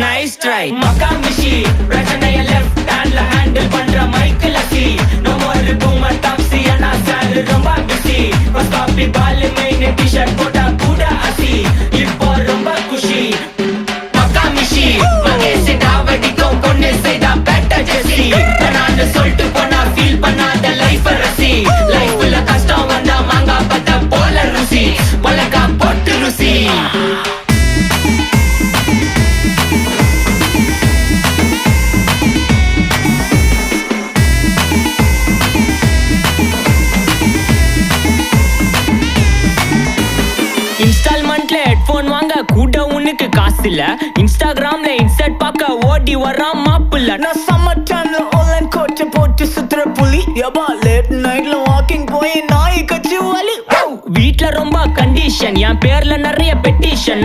nice try Makkamishi பிரச்சனைய left ஹேண்ட்ல handle பண்ற மைக்கேல் அசி நோ மோர் பூமர் டாக்ஸி அண்ணா சார் ரொம்ப பிஸி ஃபர்ஸ்ட் காப்பி பால் மெயின் டி-ஷர்ட் போட்டா கூட அசி இப்போ ரொம்ப குஷி மக்காமிஷி மகேஷ் டாவடிக்கும் பொண்ணு செய்தா பெட்ட ஜெசி நான் சொல்லிட்டு போனா ஃபீல் பண்ணாத லைஃப் ரசி லைஃப்ல கஷ்டம் வந்தா மாங்கா பத்த போல ருசி பலகா போட்டு ருசி இன்ஸ்டால்மெண்ட்ல ஹெட்போன் வாங்க கூட உனக்கு காசு இல்ல இன்ஸ்டாகிராம்ல இன்ஸ்டர்ட் பார்க்க ஓடி வரான் மாப்பிள்ள நான் சம்மர் டைம்ல ஆன்லைன் கோட்டை போட்டு சுத்துற புலி யபா லேட் நைட்ல வாக்கிங் போய் நாய் கச்சி வலி வீட்ல ரொம்ப கண்டிஷன் என் பேர்ல நிறைய பெட்டிஷன்